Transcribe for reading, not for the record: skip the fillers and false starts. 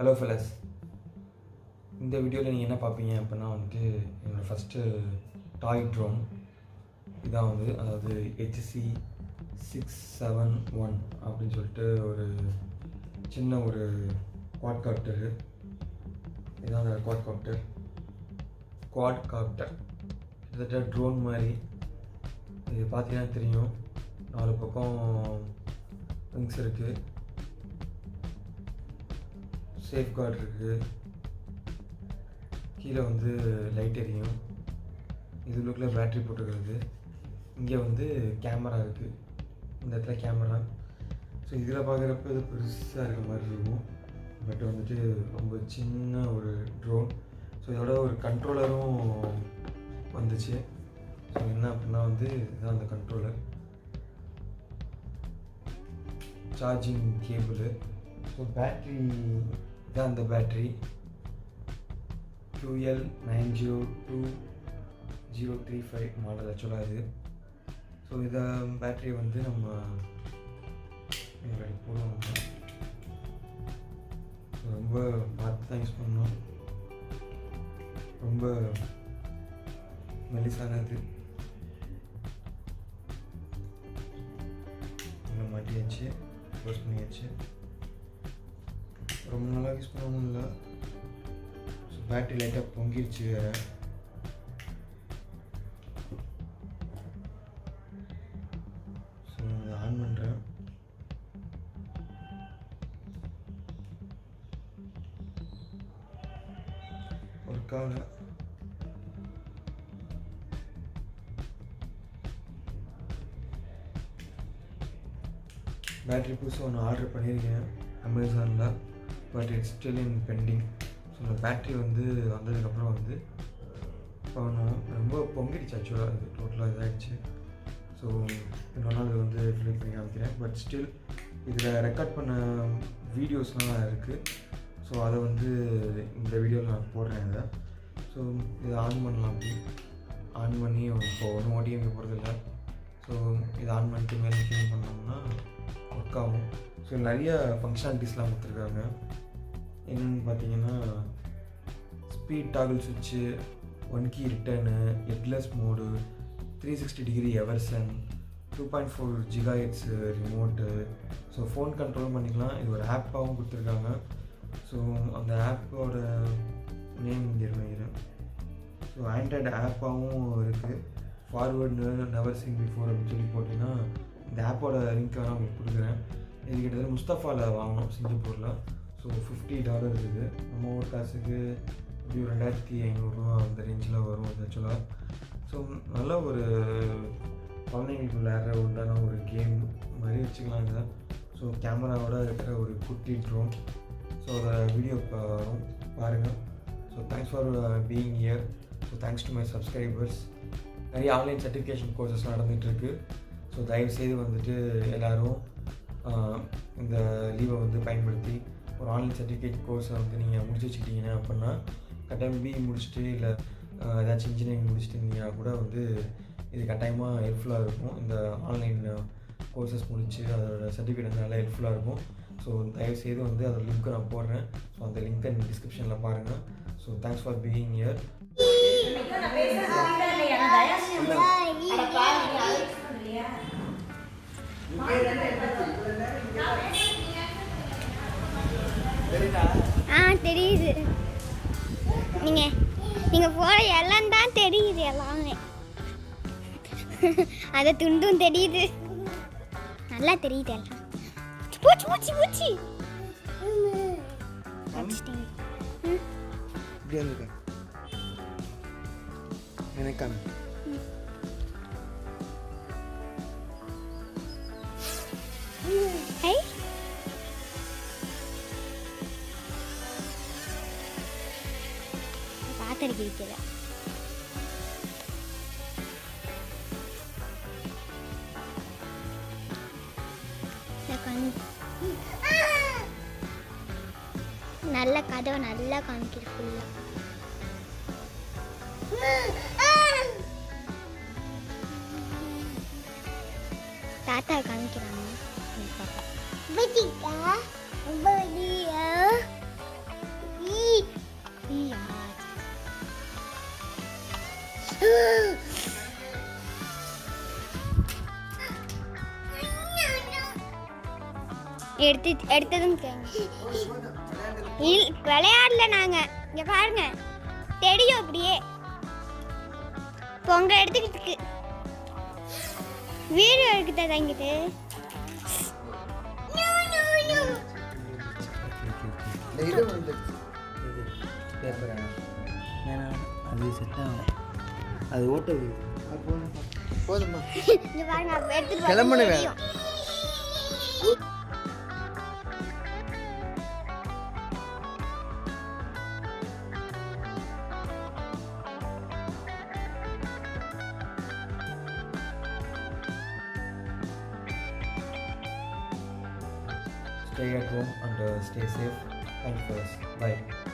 Hello fellas, இந்த வீடியோவில் நீங்கள் என்ன பார்ப்பீங்க அப்படின்னா வந்துட்டு என்னோடய ஃபஸ்ட்டு டாய் ட்ரோன் இதான் வந்து, அதாவது HC671 அப்படின்னு சொல்லிட்டு ஒரு சின்ன ஒரு குவாட்காப்டரு. இதான் அந்த குவாட்காப்டர் கிட்டத்தட்ட ட்ரோன் மாதிரி. இது பார்த்தீங்கன்னா தெரியும், 4 பக்கம் விங்ஸ் இருக்குது, சேஃப் கார்டு இருக்குது, கீழே வந்து லைட் எரியும், இது உள்ளுக்குள்ள பேட்ரி போட்டுக்கிறது, இங்கே வந்து கேமரா இருக்குது, இந்த இடத்துல கேமரா. ஸோ இதில் பார்க்குறப்ப இது பெருசாக இருக்க மாதிரி இருக்கும், பட் வந்துட்டு ரொம்ப சின்ன ஒரு ட்ரோன். ஸோ இதோட ஒரு கண்ட்ரோலரும் வந்துச்சு. ஸோ என்ன அப்படின்னா வந்து இதுதான் அந்த controller, charging cable. So battery தான் அந்த பேட்ரி QL902035 மாடல் ஆக்சுவலாக இது. ஸோ இதை பேட்ரி வந்து நம்ம போடுவோம், ரொம்ப பார்த்து தான் யூஸ் பண்ணோம், ரொம்ப மெலிசானது. இங்கே மாட்டியாச்சு, க்ளோஸ் பண்ணியாச்சு. ரொம்ப நாளாக யூஸ் பண்ணவும் இல்லை, பேட்டரி லைட்டாக பொங்கிடுச்சு வேறு. ஸோ இதை ஆன் பண்ணுறேன். ஒர்க்காக பேட்ரி புதுசாக ஒன்று ஆர்டர் பண்ணியிருக்கேன் அமேசானில், but it's still in pending. So இந்த பேட்ரி வந்து வந்ததுக்கப்புறம் வந்து பண்ணணும். ரொம்ப பொங்கிடுச்சு ஆக்சுவலாக, அது டோட்டலாக இதாகிடுச்சு. ஸோ இன்னொரு நாள் வந்து ஃபில் பண்ணி காமிக்கிறேன். பட் ஸ்டில் இதில் ரெக்கார்ட் பண்ண வீடியோஸ்லாம் இருக்குது. ஸோ அதை வந்து இந்த வீடியோவில் நான் போடுறேன் இதை. ஸோ இதை ஆன் பண்ணலாம், அப்படி ஆன் பண்ணி இப்போ ஒன்றும் ஓடிஎம்க்கு போகிறதில்ல. ஸோ இதை ஆன் பண்ணிட்டு மேலே கிளீன் பண்ணோம்னா ஒர்க் ஆகும். ஸோ நிறைய ஃபங்க்ஷனாலிட்டிஸ்லாம் கொடுத்துருக்காங்க. என்னென்னு பார்த்தீங்கன்னா ஸ்பீட் டாகிள் சுவிட்சு, 1 key return, headless mode, 360 degree eversion, 2.4 GHz remote. So phone கண்ட்ரோலும் பண்ணிக்கலாம். இது ஒரு ஆப்பாகவும் கொடுத்துருக்காங்க. ஸோ அந்த ஆப்போட நேம் இங்கே நினைக்கிறேன். ஸோ ஆண்ட்ராய்டு ஆப்பாகவும் இருக்குது. ஃபார்வர்டு நெவர் சீன் பிஃபோர் அப்படின்னு சொல்லி போட்டிங்கன்னா இந்த ஆப்போட லிங்க் நான் உங்களுக்கு கொடுக்குறேன். இது கிட்டத்தட்ட முஸ்தஃபாவில் வாங்கணும், சிங்கப்பூரில். ஸோ $50 இருக்குது. நம்ம ஊர் காசுக்கு இப்படி 2500 அந்த ரேஞ்சில் வரும் இது ஆக்சுவலாக. ஸோ நல்ல ஒரு குழந்தைங்களுக்கு விளையாடுற உண்டான ஒரு கேம் மாதிரி வச்சுக்கலாம் இதை. ஸோ கேமராவோட இருக்கிற ஒரு குட்டி ட்ரோன். ஸோ அதை வீடியோ பாருங்கள். So thanks for being here. So thanks to my subscribers. நிறைய ஆன்லைன் சர்டிஃபிகேஷன் கோர்சஸ் நடந்துகிட்ருக்கு. ஸோ தயவுசெய்து வந்துட்டு எல்லோரும் இந்த லீவை வந்து பயன்படுத்தி ஒரு ஆன்லைன் சர்டிஃபிகேட் கோர்ஸை வந்து நீங்கள் முடிச்சு வச்சுக்கிட்டீங்கன்னா அப்படின்னா கட்டாயம் பிஇ முடிச்சுட்டு இல்லை ஏதாச்சும் இன்ஜினியரிங் முடிச்சுட்டிங்கன்னா கூட வந்து இது கட்டாயமாக ஹெல்ப்ஃபுல்லாக இருக்கும். இந்த ஆன்லைன் கோர்சஸ் முடித்து அதோட சர்டிஃபிகேட் வந்து நல்லா ஹெல்ப்ஃபுல்லாக இருக்கும். ஸோ தயவுசெய்து வந்து அதோட லிங்க்கை நான் போடுறேன். ஸோ அந்த லிங்க்கை நீங்கள் டிஸ்கிரிப்ஷனில் பாருங்கள். So thanks for being here. தெரியுது, நீங்கள் போகிற எல்லாம் தான் தெரியுது, எல்லாமே அதை துண்டும் தெரியுது, நல்லா தெரியுது எல்லாம். பூச்சி பூச்சி பூச்சி எனக்கு பாத்திருக்கல. நல்ல கதவை நல்லா காமிக்கிற ஃபுல்லா. தாத்தா காமிக்கிறாங்க. ஐயா. எடுத்ததும் விளையாடல நாங்க. இங்க பாருங்க தெரியும் அப்படியே பொங்க எடுத்துக்கிட்டு இருக்கு. வீடியோ எடுக்குதா இங்கிட்டு. அது செட் ஆகும். அது ஓட்ட போதுமா? இங்க பாருங்க எடுத்துட்டு கிளம்புன தெரியும். Stay at home and stay safe. Thank you for us. Bye.